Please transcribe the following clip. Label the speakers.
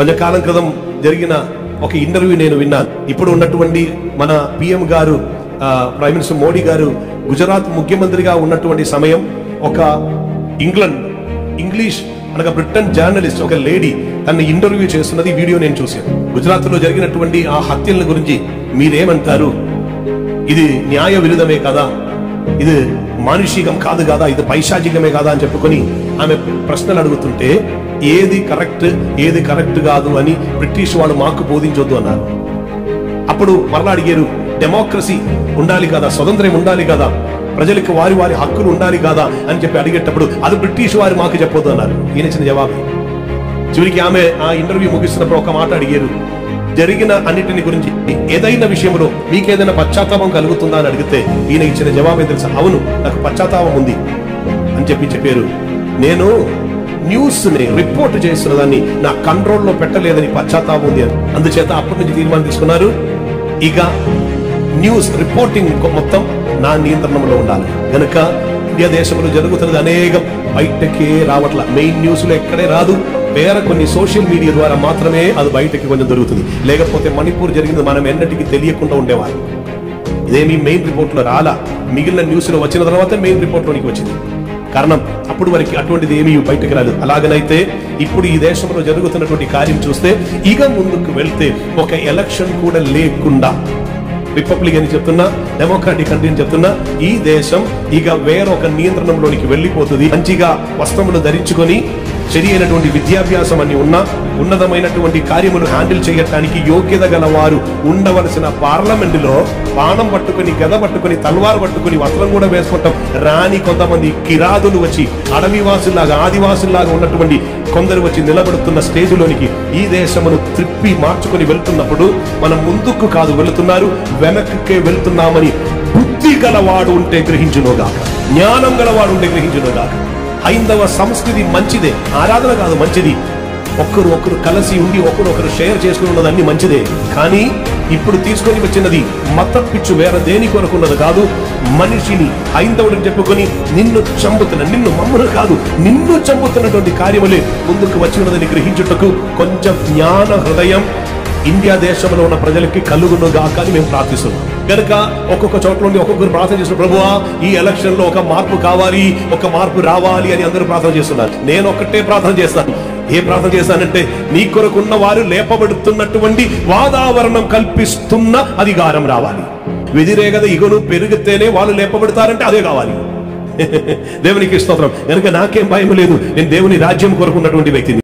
Speaker 1: కొంతకాలం క్రితం జరిగిన ఒక ఇంటర్వ్యూ నేను విన్నాను. ఇప్పుడు ఉన్నటువంటి మన పిఎం గారు, ప్రైమ్ మినిస్టర్ మోడీ గారు గుజరాత్ ముఖ్యమంత్రిగా ఉన్నటువంటి సమయం ఒక ఇంగ్లీష్ అనగా బ్రిటన్ జర్నలిస్ట్ ఒక లేడీ తన ఇంటర్వ్యూ చేస్తున్నది వీడియో నేను చూశాను. గుజరాత్ లో జరిగినటువంటి ఆ హత్యల గురించి మీరేమంటారు? ఇది న్యాయ విరుద్ధమే కదా, ఇది మానుషికం కాదు కదా, ఇది పైశాచికమే కదా అని చెప్పుకొని ఆమె ప్రశ్నలు అడుగుతుంటే ఏది కరెక్ట్ కాదు అని బ్రిటిష్ వాళ్ళు మాకు బోధించొద్దు అన్నారు. అప్పుడు మరలా అడిగారు, డెమోక్రసీ ఉండాలి కదా, స్వతంత్రం ఉండాలి కదా, ప్రజలకు వారి వారి హక్కులు ఉండాలి కదా అని చెప్పి అడిగేటప్పుడు అది బ్రిటిష్ వారు మాకు చెప్పొద్దు అన్నారు. ఈయన ఇచ్చిన జవాబు. చివరికి ఆమె ఆ ఇంటర్వ్యూ ముగిస్తున్నప్పుడు ఒక మాట అడిగారు, జరిగిన అన్నిటిని గురించి ఏదైనా విషయంలో మీకేదైనా పశ్చాత్తాపం కలుగుతుందా అని అడిగితే ఈయన ఇచ్చిన జవాబే తెలుసా, అవును నాకు పశ్చాత్తాపం ఉంది అని చెప్పారు. నేను న్యూస్ ని రిపోర్ట్ చేస్తున్నదాన్ని నా కంట్రోల్లో పెట్టలేదని పశ్చాత్తాపం ఉంది అని. అందుచేత అప్పటి నుంచి తీర్మానం తీసుకున్నారు, ఇక న్యూస్ రిపోర్టింగ్ మొత్తం నా నియంత్రణలో ఉండాలి. కనుక ఇండియా దేశంలో జరుగుతున్నది అనేకం బయటకే రావట్ల, మెయిన్ న్యూస్ లో ఎక్కడే రాదు, వేరే కొన్ని సోషల్ మీడియా ద్వారా మాత్రమే అది బయటకి కొంచెం దొరుకుతుంది. లేకపోతే మణిపూర్ జరిగింది మనం ఎన్నటికీ తెలియకుండా ఉండేవారు. ఇదేమి మెయిన్ రిపోర్ట్ లో రాలా, మిగిలిన న్యూస్ లో వచ్చిన తర్వాత మెయిన్ రిపోర్ట్ లోనికి వచ్చింది. కారణం అప్పుడు వరకు అటువంటిది ఏమీ బయటకు రాలేదు. అలాగనైతే ఇప్పుడు ఈ దేశంలో జరుగుతున్నటువంటి కార్యం చూస్తే ఇక ముందుకు వెళ్తే ఒక ఎలక్షన్ కూడా లేకుండా, రిపబ్లిక్ అని చెప్తున్నా, డెమోక్రాటిక్ కంట్రీ అని చెప్తున్నా, ఈ దేశం ఇక వేరొక నియంత్రణలోనికి వెళ్ళిపోతుంది. మంచిగా వస్త్రములు ధరించుకొని సరి అయినటువంటి విద్యాభ్యాసం అని ఉన్న ఉన్నతమైనటువంటి కార్యములు హ్యాండిల్ చేయడానికి యోగ్యత గలవారు ఉండవలసిన పార్లమెంటులో బాణం పట్టుకుని, గద పట్టుకుని, తల్వారు పట్టుకుని, వస్త్రం కూడా వేసుకుంటాం రాని కొంతమంది కిరాదులు వచ్చి అడవివాసుల్లాగా ఆదివాసుల్లాగా ఉన్నటువంటి కొందరు వచ్చి నిలబడుతున్న స్టేజ్లోనికి ఈ దేశమును త్రిప్పి మార్చుకొని వెళ్తున్నప్పుడు మనం ముందుకు కాదు వెళుతున్నారు, వెనక్కే వెళ్తున్నామని బుద్ధి గలవాడు ఉంటే గ్రహించునుగాక, జ్ఞానం గలవాడు ఉంటే గ్రహించునుగాక. హైందవ సంస్కృతి మంచిదే, ఆరాధన కాదు మంచిది, ఒకరు కలిసి ఉండి ఒకరు షేర్ చేసుకుని ఉన్నదన్నీ మంచిదే. కానీ ఇప్పుడు తీసుకొని వచ్చినది మత పిచ్చు, వేరే దేని కొరకున్నది కాదు. మనిషిని హైందవుడిని చెప్పుకొని నిన్ను మమ్మను కాదు నిన్ను చంపుతున్నటువంటి కార్యములే ముందుకు వచ్చి ఉన్నదని గ్రహించుటకు కొంచెం జ్ఞాన హృదయం ఇండియా దేశంలో ఉన్న ప్రజలకి కలుగునుగాక అని మేము ప్రార్థిస్తున్నాం. కనుక ఒక్కొక్క చోట్ల నుండి ఒక్కొక్కరు ప్రార్థన చేస్తున్న, ప్రభువా ఈ ఎలక్షన్ లో ఒక మార్పు కావాలి, ఒక మార్పు రావాలి అని అందరూ ప్రార్థన చేస్తున్నారు. నేను ఒక్కటే ప్రార్థన చేస్తాను. ఏ ప్రార్థన చేస్తానంటే, నీ కొరకున్న వారు లేపబడుతున్నటువంటి వాతావరణం కల్పిస్తున్న అధికారం రావాలి. వెదిరేగద ఇగను పెరిగితేనే వాళ్ళు లేపబడతారంటే అదే కావాలి. దేవునికి స్తోత్రం. కనుక నాకేం భయం లేదు, నేను దేవుని రాజ్యం కొరకున్నటువంటి వ్యక్తిని.